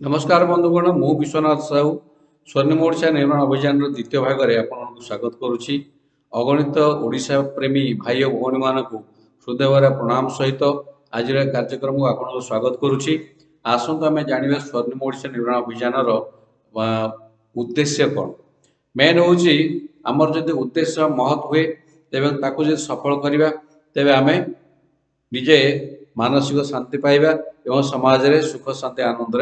नमस्कार बंधुगण मु विश्वनाथ साहू स्वर्णिम ओडिशा निर्माण अभियान द्वितीय भाग में आपको स्वागत करुच्ची। अगणित ओडिशा प्रेमी भाई और भौणी मान हृदय प्रणाम सहित आज कार्यक्रम को आपको स्वागत करुच्ची। आसतु आम जाना स्वर्णिम ओडिशा निर्माण अभियान उद्देश्य कौन। मेन हूँ आमर जब उद्देश्य महत् हुए तेज सफल करवा तेज आम निजे मानसिक शांति पाइबा एवं समाज में सुख शांति आनंद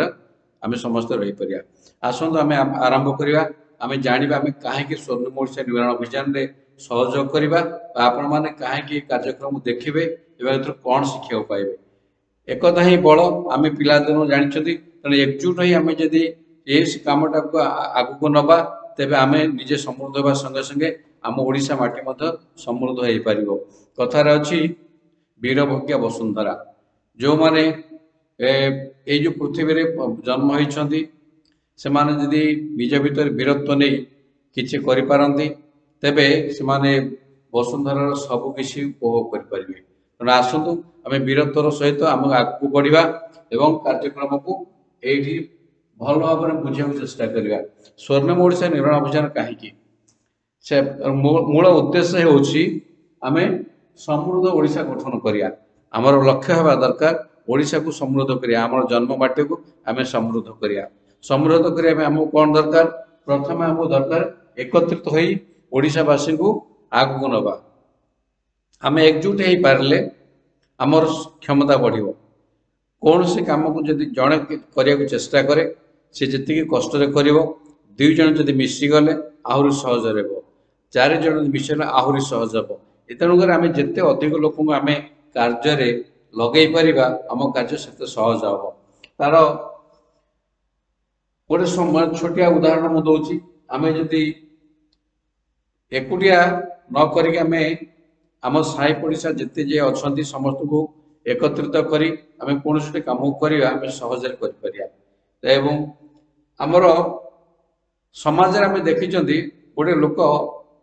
आम समस्त रही पार। आसतु आम आरंभ करवा आम जाना आम कहीं स्वर्णिम ओडिशा निर्माण अभियान में सहयोग करवा आपण मैंने कहीं कार्यक्रम देखिए एवं कौन शिक्षा पाइबे। एकता ही बल आम पिलादिन जानी तेणु एकजुट ही आम जदि ये कमटा को आगू नवा तेज आम निजे समृद्ध होगा संगे संगे आम ओडिशा माटी समृद्ध हो पार। कथार अच्छी वीरभोग्य वसुंधरा जो माने ये जो पृथ्वी रे जन्म होती से माने यदि निज भीतर वीरत्व नहीं किसी करें तेबे से माने वसुंधरार सबकिछि उपभोग करें। तेणु आसतु आम वीरत्वर सहित आम आगू बढ़ा एवं कार्यक्रम को यही भल भाव में बुझा चेष्टा करवा। स्वर्णिम ओडिशा निर्माण अभियान कहीं से मूल उद्देश्य होउछि आमे समृद्ध ओडिशा गठन करिया। आमर लक्ष्य हवा दरकार ओडिशा को समृद्ध करिया, आमर जन्ममाटी को आमे समृद्ध करिया। समृद्ध करिया में हमको कौन दरकार? प्रथम हमको दरकार एकत्रित होई ओडिशावासी को आगू नवा। आमे एकजुट हो पारे आमर क्षमता बढ़िबो। कौन से काम को जदि जड़े करने चेष्टा करे सी जी कष्ट करिवो, दुई जन जदि मिशीगले आहरी सहज रहिबो, चार जन मिशेले आहरी सहज हम। तेणुकर आम जिते अधिक लोक आम कार्य लगे पारिबा आम कार्य से सहज हम। तार गोटे छोटिया उदाहरण मुझे दूसरी। आम जदि एकुटिया न करिक आम साई पड़िशा जिते जे अच्छा समस्त को एकत्रित करी आम कौन कम करवा आम सहज कर। आमर समाज आम देखी गोटे लोक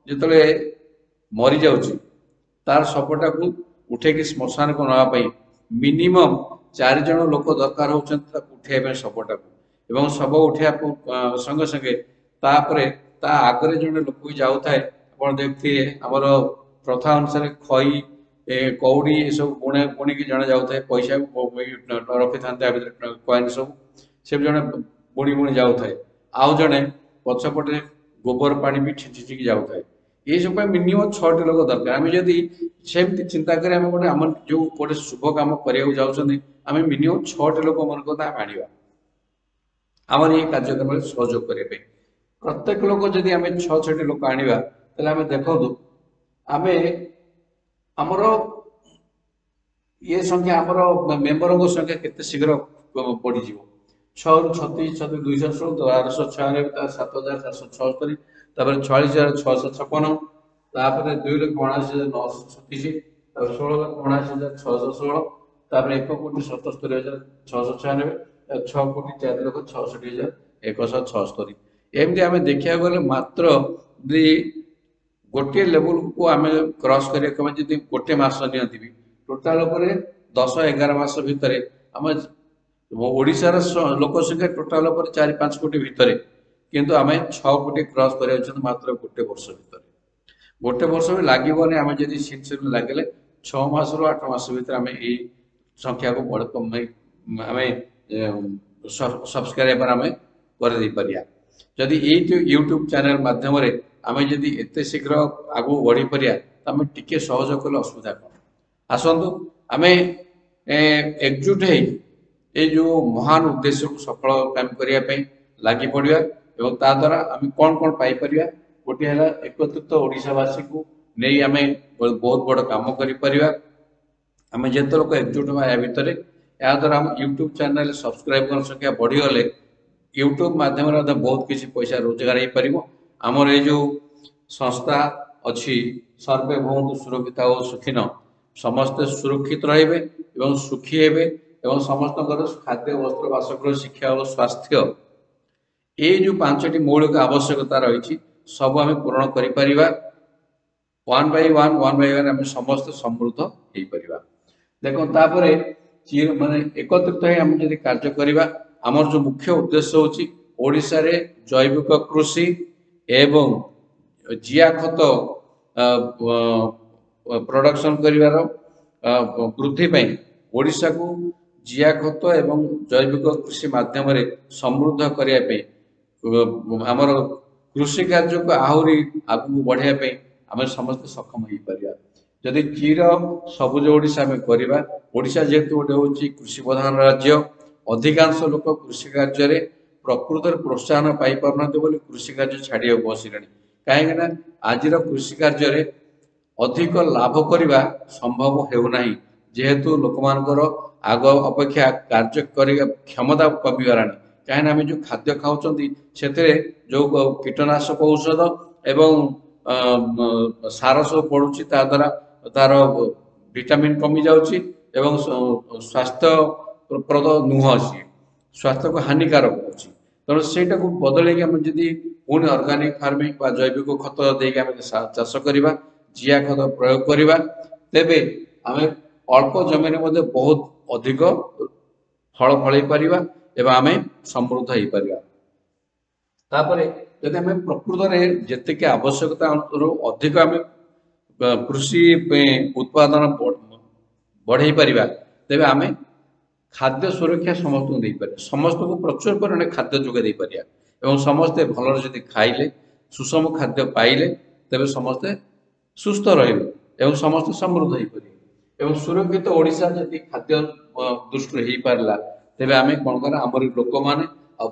जिते मरी जाऊँ तार शवटा को उठे श्मशान को नापी मिनिमम 4 जन लोक दरकार होते उठे शवटा को। शव उठा संगे संगे आगे जड़े लोक भी जाऊ थाए देखते आमर प्रथा अनुसार खई कौड़ी ये सब बुणे बुणी जड़े जाऊ थाए पैसा रखी था कॉइन सब से जड़े बुणी बुणी जाऊ थाए आउ जड़े पछपटे गोबर पानी भी छिंचिक जाऊ थाए। ये सब मिनिमम 6टी लोक दरकार। आम जदि सेमती चिंता करें गोटे आम जो गोटे शुभ कम करने जाऊँ आम मिनिमम 6टी लोक मन को आना आमर ये कार्यक्रम सहयोग करने प्रत्येक लोक जदि आम 6-6टी लोक आना तेल आम देखु आम आमर ये संख्या आमर मेम्बर संख्या केते शीघ्र बढ़ीज 6 रु 36 216 1296 7476 46,656 2,79,936 16,79,616 1,77,696 6,04,66,167 एमती आम देखा गले मात्र गोटे लेवल को आम क्रॉस कर गोटे मास नियंती भी टोटाल 10-11 मास भितर आम ओडिशार लोक संख्या टोटाल 4-5 कोटी भितर किंतु आम 6 कोटी क्रॉस कर मात्र गोटे वर्ष भितर। गोटे वर्ष भी लगे आम जब सिंसियर लगे 6 मास रु 8 मास भर आम यही संख्या को बड़ कम आम सब्सक्राइबर आम कर जदि ये यूट्यूब चैनल माध्यम आम जदि एत शीघ्र आगू बढ़ी पारिया तो आम टिके सहयोग कले असुविधा कौन। आसतु आम एकजुट हो ये जो महान उद्देश्य को सफल काम करने लगी पड़ा और ता द्वारा आम कौन कौन पाइपर गोटे है एकत्रित ओडिशावासी को नहीं आम बहुत बड़ कम कर आम जिते लोग एकजुट हुआ या भितर या द्वारा आम यूट्यूब चैनल सब्सक्राइबर संख्या बढ़ीगले यूट्यूब माध्यम बहुत किसी पैसा रोजगार हो पार। आमर ये जो संस्था अच्छी सर्वे बहुत सुरक्षित और सुखीन समस्ते सुरक्षित रे सुखी हे समस्त खाद्य वस्त्र बासगृह शिक्षा और स्वास्थ्य ये जो 5टी मौलिक आवश्यकता रही सब आम पूरण कर 1 by 1 आम समस्त समृद्ध हो पार। देखो तापर माने एकत्रित आम जब कार्य करवा आमर जो मुख्य उद्देश्य होची ओडिशा रे जैविक कृषि एवं जिया खत प्रोडक्शन करिवार वृद्धि ପାଇଁ ओडिशा को जिया खत एवं जैविक कृषि माध्यम रे समृद्ध करिया ପାଇଁ आमर कृषि कार्य को आहुरी आगु बढ़िया पे आम समस्त सक्षम हो पारिबा जदि चीर सबुज ओडिशा आम करवा ओडिशा जेहेतु गोटे हूँ कृषि प्रधान राज्य अधिकांश लोक कृषि कार्य रे प्रकृत प्रोत्साहन पाई पारना बोली कृषि कार्य छाड़िया बसिले कहीं आज कृषि कार्य रे अधिक लाभ करने संभव होना जेहेतु लोक मानकर आग अपेक्षा कार्य करिया क्षमता कमिगलानी कहीं आम जो खाद्य खाऊँ से जो कीटनाशक औषध एवं सार सब पड़ुची द्वारा तार विटामिन कमी जाउची एवं स्वास्थ्यप्रद नुह सी स्वास्थ्य को हानिकारक होची तेणु सेटा को बदल जदि पुणी ऑर्गेनिक फार्मिंग बा जैविक खत देके आम चाष करवा जिया खत प्रयोग करवा तेबे आम अल्प जमीन मध्य बहुत अधिक फल फल पारिबा एवं आम समृद्ध हो पारिबा तापरे जदि आम प्रकृत में जेतिके आवश्यकता अधिक आम कृषि उत्पादन बढ़ाई पारिबा तेबे आम खाद्य सुरक्षा समस्त को दे पारे समस्त को प्रचुर परिमाण खाद्य जोगे दे पारिया एवं समस्ते भल जदि खाइले सुषम खाद्य पाइले तेबे समस्ते सुस्थ रहिबे एवं समस्ते समृद्ध हो पारे एवं सुरक्षित ओडिशा जदि खाद्य दृष्टि हो पारला तेबे आम कौन करा आमर लोक मैंने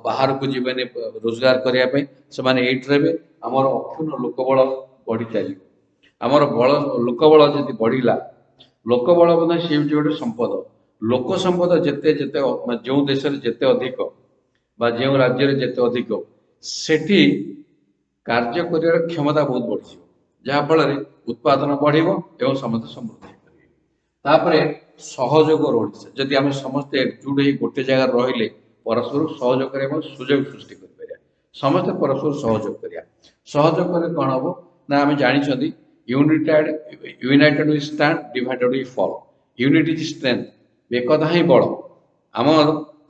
बाहर को जीवन रोजगार करने से रहे आमर अक्षुण्ण लोकबल बढ़ी चलो आमर बल लोकबल जदि बढ़ला लोकबल सी गोटे संपद लोक संपद जेते जेते जो देश जेते अधिक बा जो राज्य रे जेते अधिक सेठी कार्य करियार क्षमता बहुत बढ़ी जहाँ फल उत्पादन बढ़िबो एवं समस्त समृद्ध तापरे सहयोग ओडिशा जदि आम समस्ते एकजुट हो गोटे जगह रहिले परस्पर सहयोग करिया सुजोग सृष्टि कर समस्त परस्पर सहयोग करिया सहयोग करे कौन हम ना आम जानी united we stand divided we fall unity is strength एकता ही बल आम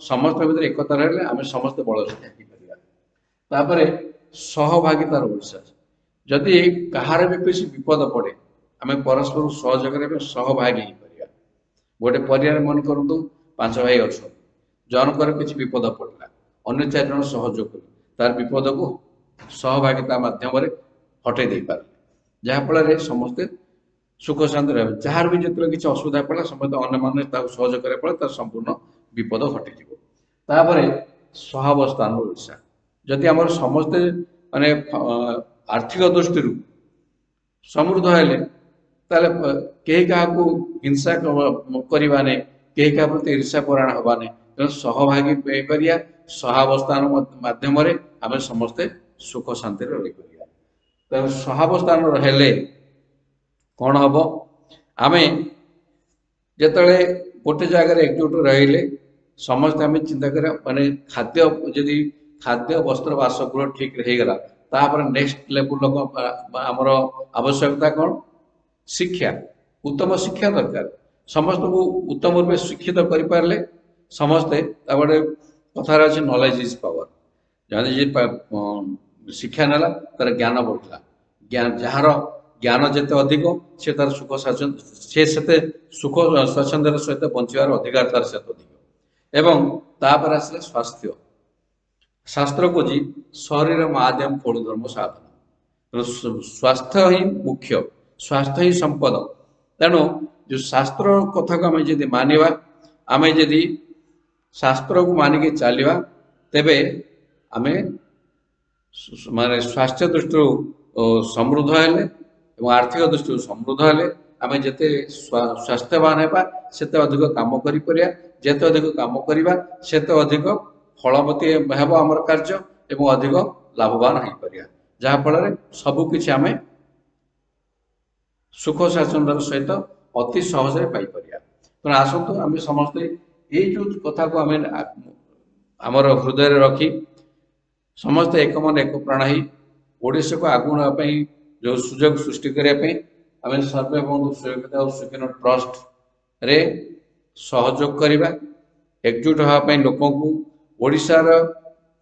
समस्त भीतर एकता रहे आम समस्त बलशाली तापरे सहभागितार ओडिशा जदि कहार भी किसी विपद पड़े आम परस्पर सहयोग सहभागी गोटे परिवार मन करूँ 5 भाई अच्छा जनकर किसी विपद पड़ला अन्य 4 जन सहयोग कर तार विपद को सहभागिता माध्यम हटई दे पारे जहाँफल समस्ते सुख शांति रहे जार भी जो किसी असुविधा पड़ा समस्त अन्य मान सहयोग कराया तार संपूर्ण विपद हटिजी सहावस्थान ओडिशा जदि आम समस्ते माने आर्थिक दृष्टि समृद्ध हेले कहीं क्या हिंसा करवाने कहीं क्या प्रति ईर्षा परायण हवाने तेणु सहभागी पारिया सहावस्थान माध्यम आम समस्ते सुख शांति रही तेणु सहावस्थान हेले कौन हम आम जिते गोटे जगार एकजुट रहिले समस्ते आम चिंता करा माने खाद्य जदि खाद्य वस्त्र बासगृह ठीक रहेगा तापर नेक्स्ट लेवल आमर आवश्यकता कौन शिक्षा उत्तम शिक्षा दरकार समस्त को उत्तम रूप शिक्षित कर पारे समस्ते गोटे कथार अच्छे नॉलेज इज पावर जहाँ शिक्षा नाला तार ज्ञान बढ़ला ज्ञान जार ज्ञान जिते अधिक से तार सुख से सुख स्वच्छंदर सहित बचार अधिकार तार से अधिक एवं तापर आसला स्वास्थ्य शास्त्र को जी शरीर माध्यम फल धर्म साधन स्वास्थ्य ही मुख्य स्वास्थ्य ही संपद तेणु जो शास्त्र कथा को आम जदि मानिबा आम जदि शास्त्र को मानिक चलवा तेबे आम माने स्वास्थ्य दृष्टि समृद्ध हेले आर्थिक दृष्टि समृद्ध हेले आम जिते स्वास्थ्यवान होगा सेते अधिक काम करिया जेते अधिक काम करिबा सेते अधिक फलवती हेब आमर कार्य एवं अधिक लाभवान हो पारिया जहाँ फल सबकिछि आम सुख शासन सहित अति सहज पाइपर तेना आसतु आम समस्ते ये जो कथा को आम आमर हृदय रखी समस्त एक मन एक प्राण ही ओडिशा को आगु नापी जो सुजोग सृष्टि करने आम सर्वबंधु सुरक्षित और सुखीन ट्रस्ट रे सहयोग करवा एकजुट होगापी लोक ओडिशार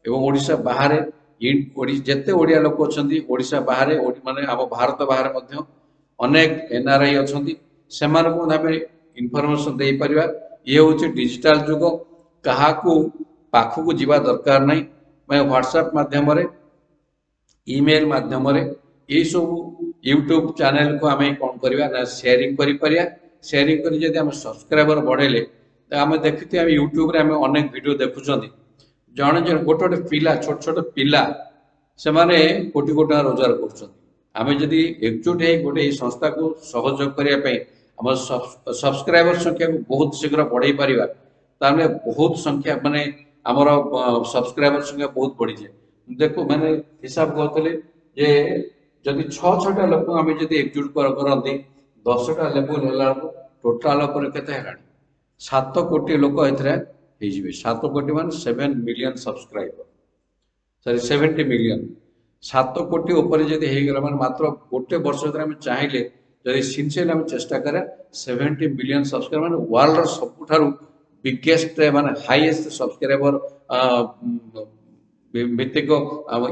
एवं ओडिशा बाहर जेते ओडिया लोक अछंती ओडिशा बाहर माने आम भारत बाहर मध्य अनेक एनआरआई अछंती सेमानकु आमे इनफॉरमेशन देई परिबा। ये होची डिजिटल जुग, काहाकू पाखकू जीवा दरकार नहीं। मैं व्हाट्सएप माध्यम रे ईमेल माध्यम रे ये सब यूट्यूब चैनल को आमे कौन करिया ना शेयरिंग करि परिया। शेयरिंग करी जदि आमे सब्सक्राइबर बढ़ेले तो आमे देखिते आमे यूट्यूब रे आमे अनेक वीडियो देखुचंती जणे जणे गोटे गोटे पिला छोट छोट पिला से माने कोटी कोटी टका रोजगार करुचंती। आमे जदि एकजुट हे गोटे ई संस्था को सहयोग करिया पई हम सब्सक्राइबर संख्या को बहुत शीघ्र बढ़ाई परिबा ताने बहुत संख्या माने हमर सब्सक्राइबर संख्या बहुत बढ़ी जाए। देखो मैंने हिसाब करते जे जदि छः छटा लोक आम जब एकजुट करती 10टा लेवल है टोटाल केते हेलानी 7 कोटी लोक एथरे 7 कोटी मान 7 मिलियन सब्सक्राइबर सॉरी 70 मिलियन 7 कोटी ऊपर जब हो गला मात्र गोटे वर्ष आम चाहिए जदि सिंसियरली आम चेष्टा करा 70 मिलियन सब्सक्राइबर माने वर्ल्ड सबुठारु बिगेस्ट माने हाईएस्ट सब्सक्राइबर भित्तिक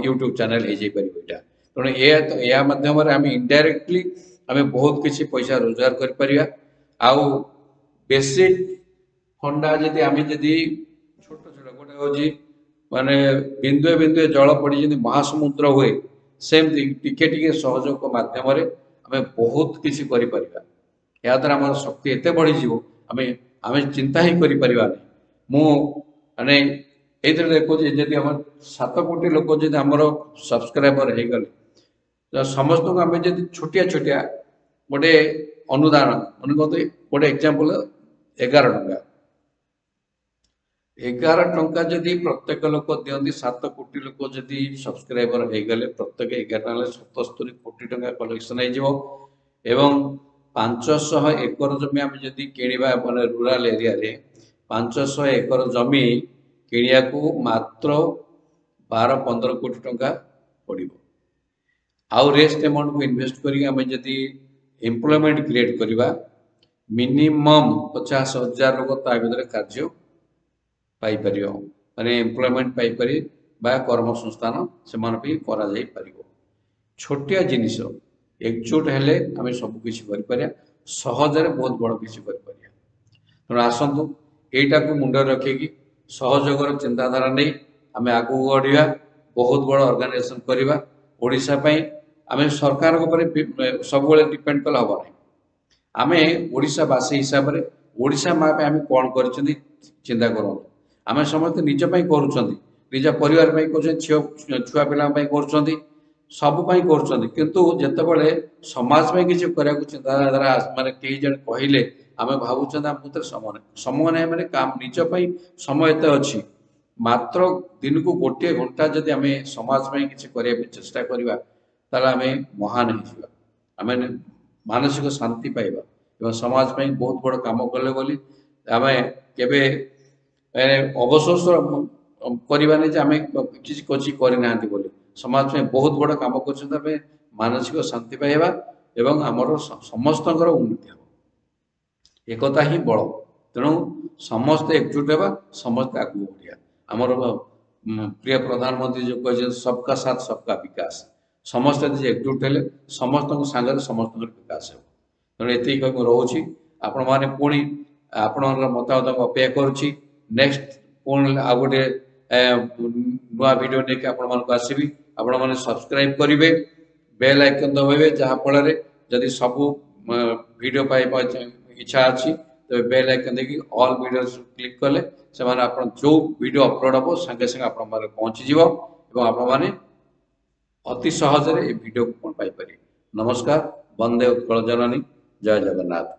यूट्यूब चैनल हो जाई परिबो एटा। तेणु या माध्यम आम इनडायरेक्टली आम बहुत किसी पैसा रोजगार कर परिबा। आउ बेसिक फंडा जदि आम जदि छोट छोट गोटे होची माने बिंदुए बिंदुए जल पड़ी जदि महासमुद्र हुए सेमती टिके टिके सहयोग माध्यम आम बहुत किसी करि परिबा। या द्वारा आम शक्ति एते बढ़ी जीवो आम चिंता ही करि परिबा नहीं। मु माने ये देखो जदि आम 7 कोटी लोक जदि आमर सब्सक्राइबर हो गले तो समस्त को आम जदि छोटिया छोटिया गोटे अनुदान मन कहते गोटे एग्जांपल 11 टंका 11 टंका जदि प्रत्येक लोक दियंती 7 कोटी लोक जदि सब्सक्राइबर हो गले प्रत्येक 11 77 कोटी टंका कलेक्शन हो एवं 500 एकर जमी आम जदि किणवा माने रूरल एरिया रे 500 एकर जमी किणिया को मात्र 12-15 कोटी टंका पड़िबो। आउ रेस्ट अमाउंट को इन्वेस्ट करी आम जदि एम्प्लॉयमेंट क्रिएट करिबा मिनिमम 50,000 लोक ता भीतर कार्य पाई परियो माने एम्प्लॉयमेंट पाई परि बा कर्म संस्थान से मान भी करा जाई परिबो। छोटिया जिनिस एकजुट हेले आम सब किछि करि परिया सहजरे बहुत बड़ किछि करि परिया। तेणु आसतु एटा को मुंड रखिकी सहयोगर चिंताधारा नहीं आम आगू बढ़िया बहुत बड़ ऑर्गेनाइजेशन करवा ओडिशा पई आम सरकार सब डिपेंड कले हम ना आम ओडिशावासी हिसाब से ओडिशा माँ पे आम कौन कर चिंता करूँ आम समस्त निज कर निज परिवार छुआ पिला कर सबपाई करते समाज में किसी करने चिंताधारा माने कई जन कहले आम भावुँ आम समय समय ना मैंने काम निजपाई समय एत अच्छी मात्र दिन को गोटे घंटा जदि आम समाज में किसी करने चेष्टा करवा आम महान होम मानसिक शांति पाइबा एवं समाज में बहुत बड़ काम कले बोली आम केबे अवशोष करवानी आम किसी कोची करना बोली समाज में बहुत बड़ काम कर मानसिक शांति पाइबा एवं आमर समस्त उन्नति हो एकता ही बल। तेणु समस्त एकजुट होगा समस्त आगे बढ़िया आमर प्रिय प्रधानमंत्री जो कह सबका साथ सबका विकास समस्त एकजुट हेले समस्त सांगे समस्त विकास हो। तेणु ये रोचे आपण मैंने पुणी आपण मतामत अपेक्षा करुच्ची नेक्स्ट पुणी आ गोटे नुआ वीडियो लेके आपण आसबि आपण मैंने सब्सक्राइब करेंगे बेल आइकन दबाइबे जहाँफल जदि सबू वीडियो पाइबा इच्छा अच्छी तो बेल आइकन देखिए ऑल वीडियो क्लिक कले से माने आपण जो वीडियो अपलोड हो संगे संगे आपण माने पहुंची जीवो एवं आपण माने अति सहज रे वीडियो को पाई पारे। नमस्कार, वंदे उत्कल जननी, जय जगन्नाथ।